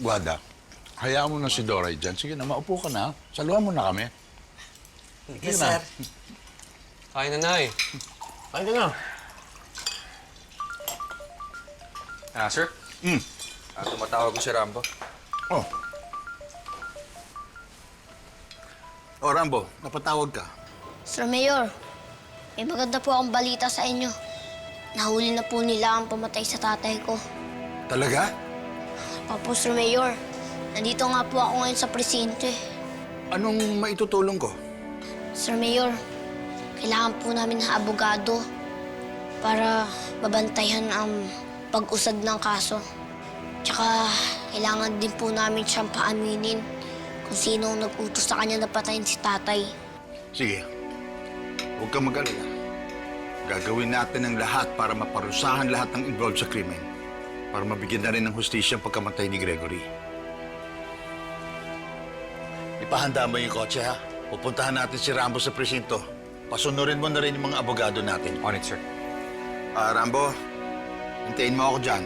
Guada, hayaan mo na si Doray dyan. Sige na, maupo ka na. Saluhan mo na kami. Yes, sir. Kain na, Nay. Kain na. Sir? Tumatawag ko si Rambo. Oh. Oh, Rambo, napatawag ka. Sir Mayor, may maganda po akong balita sa inyo. Nahuli na po nila ang pumatay sa tatay ko. Talaga? Opo, Sir Mayor. Nandito nga po ako ngayon sa presinto eh. Anong maitutulong ko? Sir Mayor, kailangan po namin ng abogado para mabantayan ang pag-usad ng kaso. Tsaka kailangan din po namin siyang paaminin kung sino ang nag-utos sa kanya na patayin si tatay. Sige, huwag kang mag-alala. Gagawin natin ang lahat para maparusahan lahat ng involved sa krimen. Para mabigyan na rin ng hustisya ang pagkamatay ni Gregory. Ipahanda mo yung kotse, ha? Pupuntahan natin si Rambo sa presinto. Pasunurin mo na rin yung mga abogado natin. On it, sir. Rambo, hintayin mo ako dyan.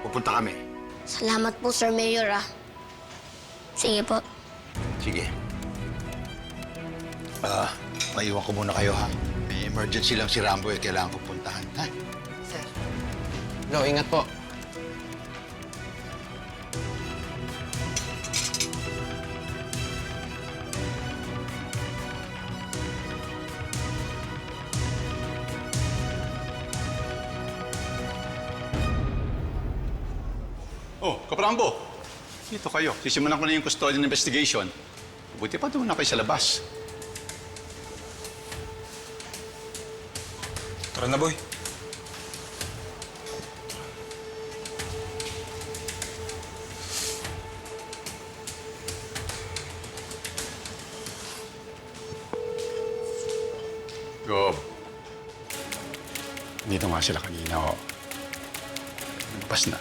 Pupunta kami. Salamat po, Sir Mayor, ah. Sige po. Sige. Maiwan ko muna kayo, ha? May emergency lang si Rambo eh. Kailangan ko puntahan, ha? Sir. Lo, ingat po. Oh, Kaprambo. Dito kayo. Sisimulan ko na yung custodial investigation. Buti pa doon na kayo sa labas. Tara na, boy. Gob. Dito nga sila kanina, oh. Lumabas na.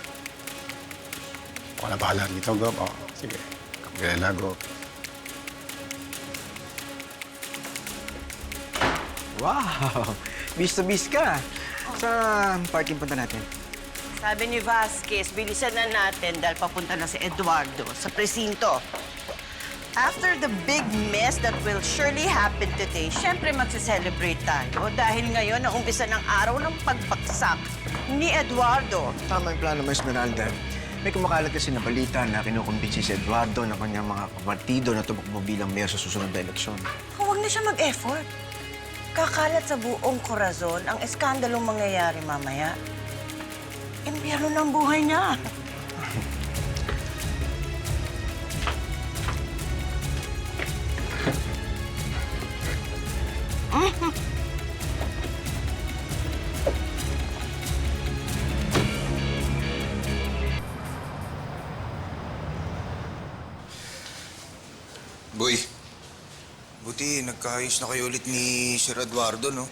Ako na bahala dito, Gob. Oh, sige. Kapagala, Gob. Wow! Bis to bis ka. Sa parking punta natin. Sabi ni Vasquez, bilisan na natin dahil papunta na si Eduardo sa presinto. After the big mess that will surely happen today, syempre magse-celebrate tayo dahil ngayon ang umpisa ng araw ng pagbaksak ni Eduardo. Tama yung plano mo, Esmeralda. May kumakalat kasi na balita na kinukumbinsi si Eduardo ng kanyang mga kapartido na tumakbo bilang mayor sa susunod na eleksyon. Huwag na siya mag-effort. Kakalat sa buong Corazon ang eskandalong mangyayari mamaya. Impyerno ng buhay niya. Boy, buti nagkaayos na kayo ulit ni Sir Eduardo, no?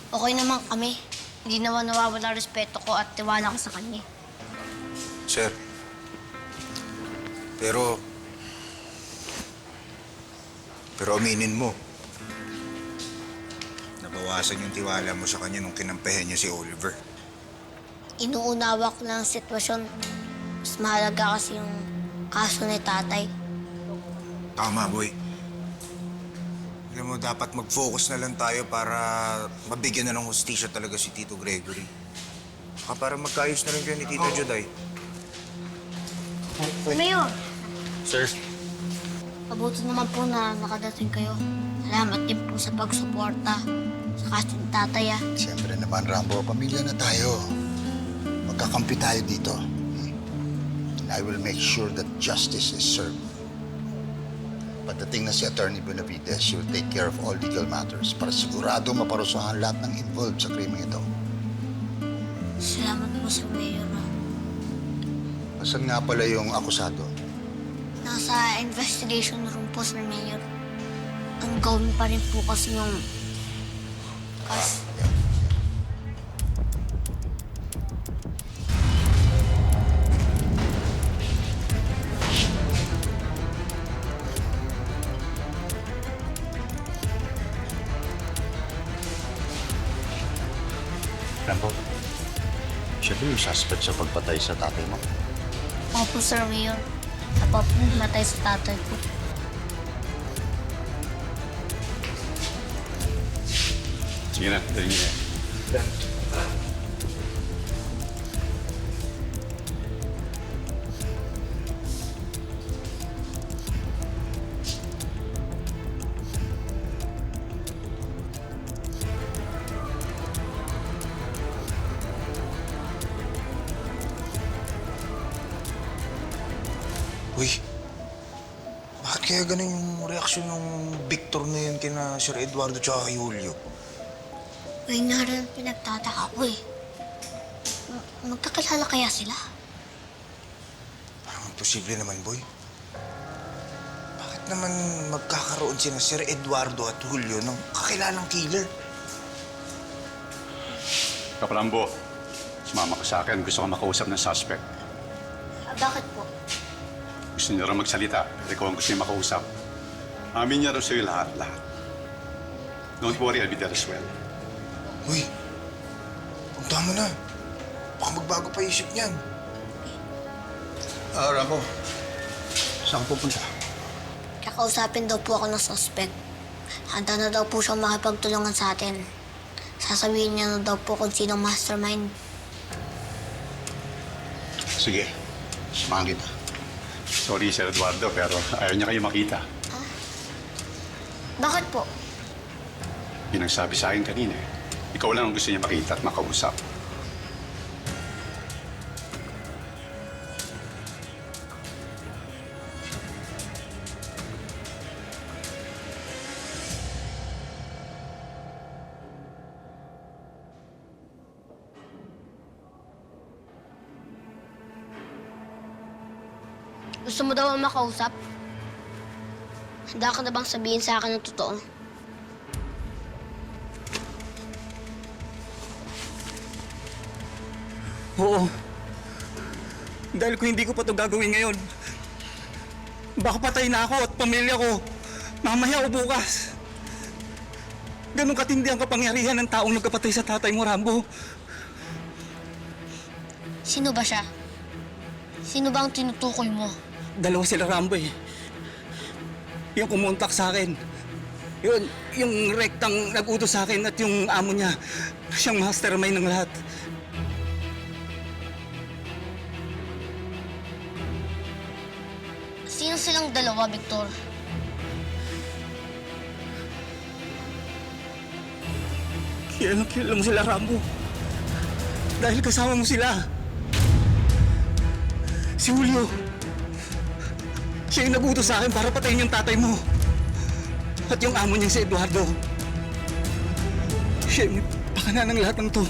Okay naman kami. Hindi naman nawawala respeto ko at tiwala ko sa kanya. Sir. Pero aminin mo, nabawasan yung tiwala mo sa kanya nung kinampehan niya si Oliver. Inuunawa ko lang ang sitwasyon. Mas mahalaga kasi yung kaso ni tatay. Tama, boy. Alam mo, dapat mag-focus na lang tayo para mabigyan na ng hustisya talaga si Tito Gregory. Para magkaayos na rin kayo ni Tito Juday. Mayor, Sir? mabuti naman po na nakadating kayo. Salamat din po sa pagsuporta sa kaso ni tatay, ah. Siyempre naman, Rambo, pamilya na tayo. Magkakampi tayo dito. And I will make sure that justice is served. Pagdating na si Attorney Benavides, she will take care of all legal matters para sigurado maparusahan lahat ng involved sa krimeng ito. Salamat po sa Mayor, ah. Asan nga pala yung akusado? Nasa investigation room po, Sir Mayor. Ang gawin pa rin po kasi yung... Rambo, siya ba yung suspect sa pagpatay sa tatay mo? Opo, Sir Mayor. Ako po matay sa tatay ko. Sige na, dali niya. Uy, bakit kaya ganun yung reaksyon ng Victor na yun kina Sir Eduardo tsaka kay Julio? Ay, nga rin pinagtataka ko eh. Magkakilala kaya sila? Parang imposible naman, boy. Bakit naman magkakaroon sina Sir Eduardo at Julio ng kakilalang killer? Kapalambo, sumama ka sa akin. Gusto ko makausap ng suspect. Bakit po? Gusto niya rin magsalita. Ikaw ang gusto niya makausap. Amin niya rin sa'yo lahat. Don't worry, I'll be there as well. Uy, punta mo na. Baka magbago pa isip niyan. Rambo, saan ka pupunta? Kakausapin daw po ako ng suspect. Handa na daw po siyang makipagtulungan sa atin. Sasabihin niya na daw po kung sinong mastermind. Sige, samahan kita. Sorry, Sir Eduardo, pero ayaw niya kayo makita. Bakit po? Yun ang sabi sa akin kanina eh. Ikaw lang ang gusto niya makita at makausap. Gusto mo daw ang makausap? Handa ka na bang sabihin sa akin ng totoo? Oo. Dahil kung hindi ko pa ito gagawin ngayon, baka patay na ako at pamilya ko. Mamaya o bukas. Ganun katindi ang kapangyarihan ng taong nagkapatay sa tatay mo, Rambo. Sino ba siya? Sino ba ang tinutukoy mo? Dalawa sila, Rambo eh. Yung kumontak sa akin. Yung rektang nag-utos sa akin at yung amo niya, siyang mastermind ng lahat. Sino silang dalawa, Victor? Kilala mo sila, Rambo. Dahil kasama mo sila. Si Julio. Siya yung nag-utos sa akin para patayin yung tatay mo. At yung amo niya si Eduardo. Siya yung pakana ng lahat ng to.